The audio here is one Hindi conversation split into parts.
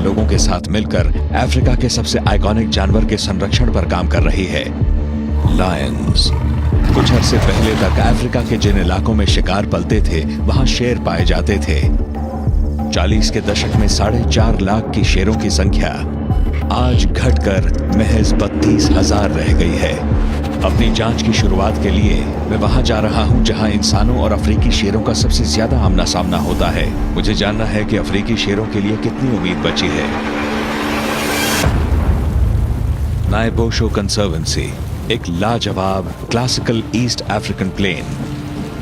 लोगों के साथ मिलकर अफ्रीका के सबसे आइकॉनिक जानवर के संरक्षण पर काम कर रही है, लायंस। कुछ अरसे पहले तक अफ्रीका के जिन इलाकों में शिकार पलते थे वहां शेर पाए जाते थे। 40 के दशक में 4.5 लाख की शेरों की संख्या आज घटकर महज 32,000 रह गई है। अपनी जांच की शुरुआत के लिए मैं वहां जा रहा हूं जहां इंसानों और अफ्रीकी शेरों का सबसे ज्यादा आमना सामना होता है। मुझे जानना है कि अफ्रीकी शेरों के लिए कितनी उम्मीद बची है। नायबोशो कंजर्वेंसी एक लाजवाब classical east African plain,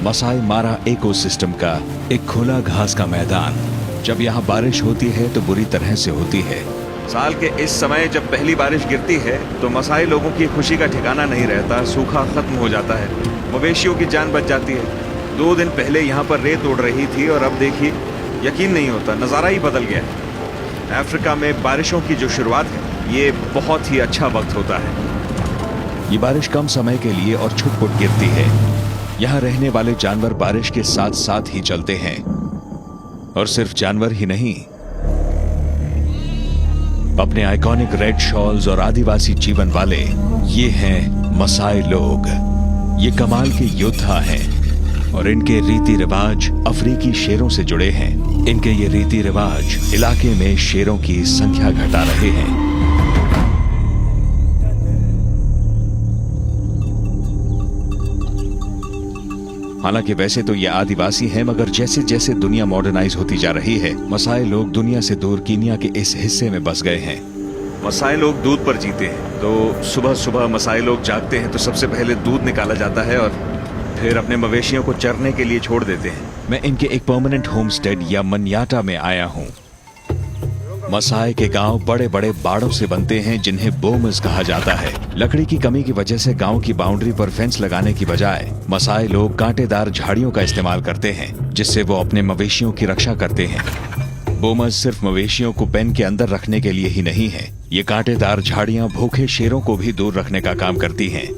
Maasai Mara ecosystem का एक खुला घास का मैदान। जब यहाँ बारिश होती है तो बुरी तरह से होती है। साल के इस समय जब पहली बारिश गिरती है तो मसाई लोगों की खुशी का ठिकाना नहीं रहता। सूखा खत्म हो जाता है, मवेशियों की जान बच जाती है। 2 दिन पहले यहाँ पर रेत उड़ रही थी और अब देखिए, यकीन नहीं होता, नज़ारा ही बदल गया है। अफ्रीका में बारिशों की जो शुरुआत है ये बहुत ही अच्छा वक्त होता है। ये बारिश कम समय के लिए और छुटपुट गिरती है। यहाँ रहने वाले जानवर बारिश के साथ साथ ही चलते हैं, और सिर्फ जानवर ही नहीं, अपने आइकॉनिक रेड शॉल्स और आदिवासी जीवन वाले ये हैं मसाई लोग। ये कमाल के योद्धा हैं और इनके रीति रिवाज अफ्रीकी शेरों से जुड़े हैं। इनके ये रीति रिवाज इलाके में शेरों की संख्या घटा रहे हैं। हालांकि वैसे तो ये आदिवासी हैं, मगर जैसे जैसे दुनिया मॉडर्नाइज होती जा रही है, मसाई लोग दुनिया से दूर कीनिया के इस हिस्से में बस गए हैं। मसाई लोग दूध पर जीते हैं, तो सुबह सुबह मसाई लोग जागते हैं तो सबसे पहले दूध निकाला जाता है और फिर अपने मवेशियों को चरने के लिए छोड़ देते हैं। मैं इनके एक परमानेंट होमस्टेड या मन्याटा में आया हूँ। मसाई के गांव बड़े बड़े बाड़ों से बनते हैं जिन्हें बोमस कहा जाता है। लकड़ी की कमी की वजह से गांव की बाउंड्री पर फेंस लगाने की बजाय मसाई लोग कांटेदार झाड़ियों का इस्तेमाल करते हैं, जिससे वो अपने मवेशियों की रक्षा करते हैं। बोमस सिर्फ मवेशियों को पेन के अंदर रखने के लिए ही नहीं है। ये कांटेदार झाड़ियां भूखे शेरों को भी दूर रखने का काम करती हैं।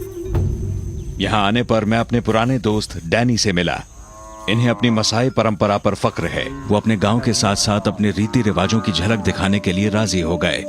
यहाँ आने पर मैं अपने पुराने दोस्त डैनी से मिला। इन्हें अपनी मसाई परंपरा पर फक्र है। वो अपने गांव के साथ साथ अपने रीति रिवाजों की झलक दिखाने के लिए राजी हो गए।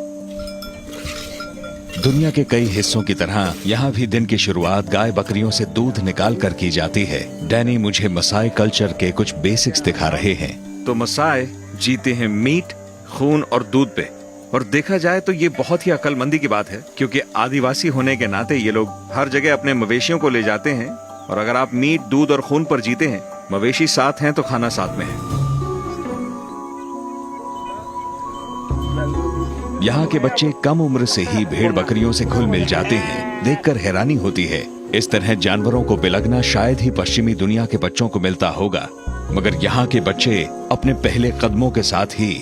दुनिया के कई हिस्सों की तरह यहाँ भी दिन की शुरुआत गाय बकरियों से दूध निकाल कर की जाती है। डैनी मुझे मसाई कल्चर के कुछ बेसिक्स दिखा रहे हैं। तो मसाई जीते हैं मीट, खून और दूध पे। और देखा जाए तो ये बहुत ही अक्लमंदी की बात है, क्योंकि आदिवासी होने के नाते ये लोग हर जगह अपने मवेशियों को ले जाते हैं। और अगर आप मीट, दूध और खून पर जीते हैं, मवेशी साथ हैं तो खाना साथ में है। यहाँ के बच्चे कम उम्र से ही भेड़ बकरियों से घुल मिल जाते हैं। देखकर हैरानी होती है। इस तरह जानवरों को बिलगना शायद ही पश्चिमी दुनिया के बच्चों को मिलता होगा, मगर यहाँ के बच्चे अपने पहले कदमों के साथ ही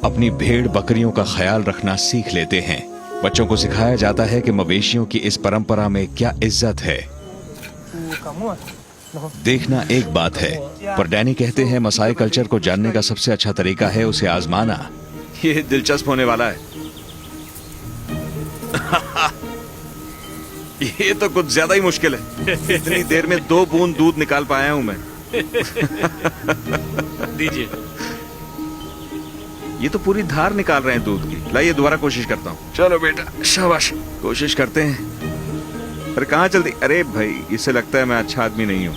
अपनी भेड़ बकरियों का ख्याल रखना सीख लेते हैं। बच्चों को सिखाया जाता है कि मवेशियों की इस परंपरा में क्या इज्जत है। देखना एक बात है, पर डैनी कहते हैं मसाई कल्चर को जानने का सबसे अच्छा तरीका है उसे आजमाना। ये दिलचस्प होने वाला है। ये तो कुछ ज्यादा ही मुश्किल है। इतनी देर में 2 बूंद दूध निकाल पाया हूं मैं। दीजिए। ये तो पूरी धार निकाल रहे हैं दूध की। लाइए दोबारा कोशिश करता हूँ। चलो बेटा, शाबाश, कोशिश करते हैं। अरे कहाँ चलती? अरे भाई, इससे लगता है मैं अच्छा आदमी नहीं हूँ।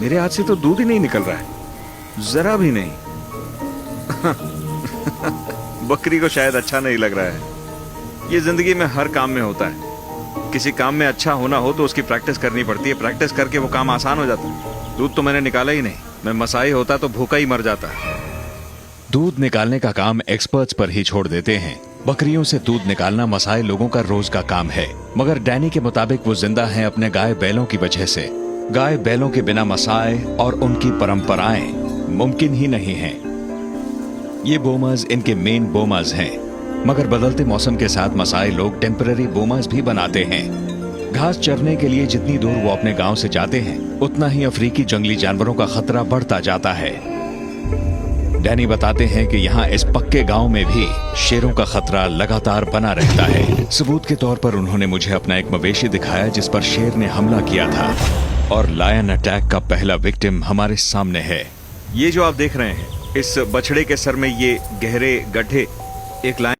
मेरे हाथ से तो दूध ही नहीं निकल रहा है, जरा भी नहीं। बकरी को शायद अच्छा नहीं लग रहा है। ये जिंदगी में हर काम में होता है। किसी काम में अच्छा होना हो तो उसकी प्रैक्टिस करनी पड़ती है। प्रैक्टिस करके वो काम आसान हो जाता है। दूध तो मैंने निकाला ही नहीं। मैं मसाई होता तो भूखा ही मर जाता। दूध निकालने का काम एक्सपर्ट्स पर ही छोड़ देते हैं। बकरियों से दूध निकालना मसाई लोगों का रोज का काम है, मगर डैनी के मुताबिक वो जिंदा हैं अपने गाय बैलों की वजह से। गाय बैलों के बिना मसाई और उनकी परंपराएं मुमकिन ही नहीं हैं। ये बोमाज इनके मेन बोमाज हैं, मगर बदलते मौसम के साथ मसाई लोग टेम्पररी बोमाज भी बनाते हैं। घास चरने के लिए जितनी दूर वो अपने गांव से जाते हैं, उतना ही अफ्रीकी जंगली जानवरों का खतरा बढ़ता जाता है। डैनी बताते हैं कि यहाँ इस पक्के गांव में भी शेरों का खतरा लगातार बना रहता है। सबूत के तौर पर उन्होंने मुझे अपना एक मवेशी दिखाया जिस पर शेर ने हमला किया था, और लायन अटैक का पहला विक्टिम हमारे सामने है। ये जो आप देख रहे हैं, इस बछड़े के सर में ये गहरे गड्ढे एक लाइन